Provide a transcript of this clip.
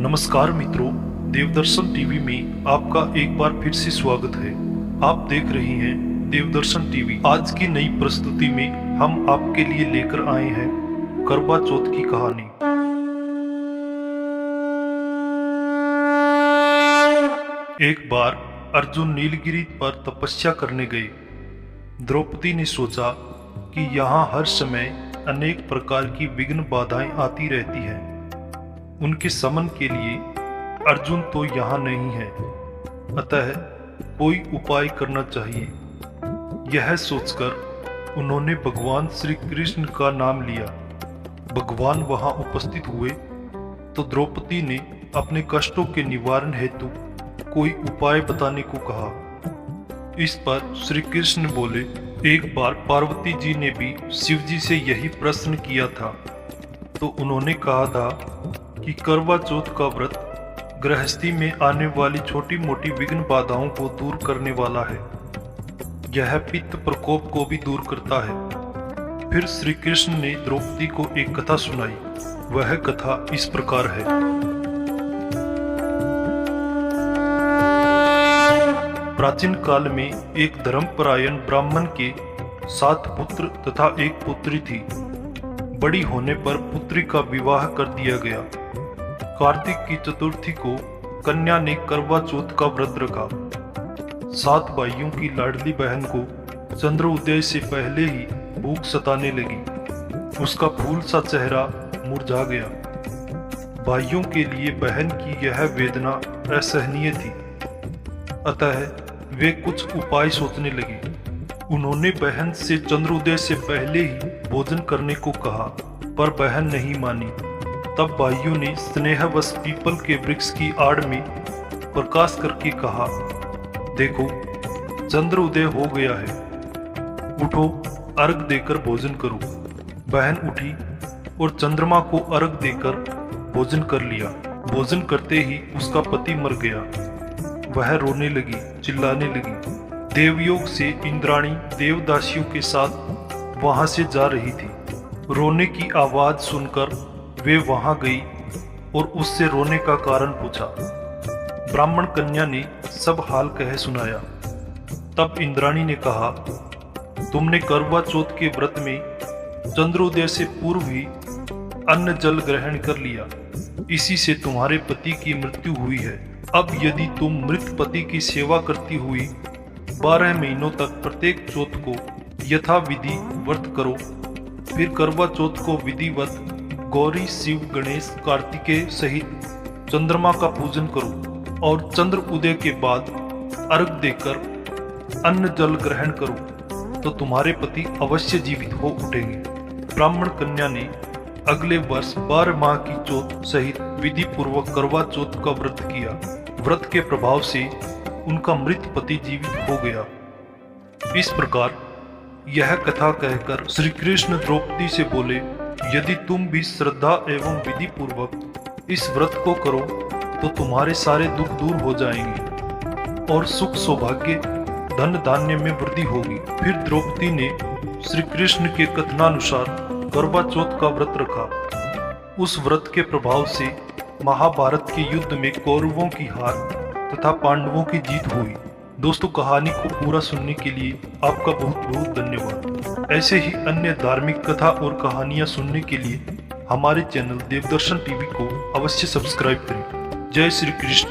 नमस्कार मित्रों, देवदर्शन टीवी में आपका एक बार फिर से स्वागत है। आप देख रहे हैं देवदर्शन टीवी। आज की नई प्रस्तुति में हम आपके लिए लेकर आए हैं करवा चौथ की कहानी। एक बार अर्जुन नीलगिरी पर तपस्या करने गए। द्रौपदी ने सोचा कि यहाँ हर समय अनेक प्रकार की विघ्न बाधाएं आती रहती हैं। उनके शमन के लिए अर्जुन तो यहाँ नहीं है, अतः कोई उपाय करना चाहिए। यह सोचकर उन्होंने भगवान श्री कृष्ण का नाम लिया। भगवान वहां उपस्थित हुए तो द्रौपदी ने अपने कष्टों के निवारण हेतु कोई उपाय बताने को कहा। इस पर श्री कृष्ण बोले, एक बार पार्वती जी ने भी शिव जी से यही प्रश्न किया था, तो उन्होंने कहा था कि करवा चौथ का व्रत गृहस्थी में आने वाली छोटी मोटी विघ्न बाधाओं को दूर करने वाला है। यह पित्त प्रकोप को भी दूर करता है। फिर श्री कृष्ण ने द्रौपदी को एक कथा सुनाई। वह कथा इस प्रकार है। प्राचीन काल में एक धर्मपरायण ब्राह्मण के 7 पुत्र तथा एक पुत्री थी। बड़ी होने पर पुत्री का विवाह कर दिया गया। कार्तिक की चतुर्थी को कन्या ने करवा चौथ का व्रत रखा। 7 भाइयों की लाडली बहन को चंद्रोदय से पहले ही भूख सताने लगी। उसका फूल सा चेहरा मुरझा गया। भाइयों के लिए बहन की यह वेदना असहनीय थी, अतः वे कुछ उपाय सोचने लगे। उन्होंने बहन से चंद्रोदय से पहले ही भोजन करने को कहा, पर बहन नहीं मानी। तब भाइयों ने स्नेहवश पीपल के वृक्ष की आड़ में प्रकाश करके कहा, देखो चंद्रोदय हो गया है, उठो अर्घ देकर भोजन करो। बहन उठी और चंद्रमा को अर्घ देकर भोजन कर लिया। भोजन करते ही उसका पति मर गया। वह रोने लगी, चिल्लाने लगी। देवयोग से इंद्राणी देवदासियों के साथ वहां से जा रही थी। रोने की आवाज सुनकर वे वहां गई और उससे रोने का कारण पूछा। ब्राह्मण कन्या ने सब हाल कह सुनाया। तब इंद्राणी ने कहा, तुमने करवा चौथ के व्रत में चंद्रोदय से पूर्व ही अन्न जल ग्रहण कर लिया, इसी से तुम्हारे पति की मृत्यु हुई है। अब यदि तुम मृत पति की सेवा करती हुई 12 महीनों तक प्रत्येक चौथ को यथाविधि व्रत करो, फिर करवा चौथ को विधिवत गौरी शिव गणेश कार्तिकेय सहित चंद्रमा का पूजन करो और चंद्र उदय के बाद अर्घ देकर अन्न जल ग्रहण करो, तो तुम्हारे पति अवश्य जीवित हो उठेंगे। ब्राह्मण कन्या ने अगले वर्ष 12 माह की चौथ सहित विधि पूर्वक करवा चौथ का व्रत किया। व्रत के प्रभाव से उनका मृत पति जीवित हो गया। इस प्रकार यह कथा कहकर श्री कृष्ण द्रौपदी से बोले, यदि तुम भी श्रद्धा एवं विधि पूर्वक इस व्रत को करो तो तुम्हारे सारे दुख दूर हो जाएंगे और सुख सौभाग्य धन धान्य में वृद्धि होगी। फिर द्रौपदी ने श्री कृष्ण के कथनानुसार करवा चौथ का व्रत रखा। उस व्रत के प्रभाव से महाभारत के युद्ध में कौरवों की हार तथा पांडवों की जीत हुई। दोस्तों, कहानी को पूरा सुनने के लिए आपका बहुत बहुत धन्यवाद। ऐसे ही अन्य धार्मिक कथा और कहानियां सुनने के लिए हमारे चैनल देवदर्शन टीवी को अवश्य सब्सक्राइब करें। जय श्री कृष्ण।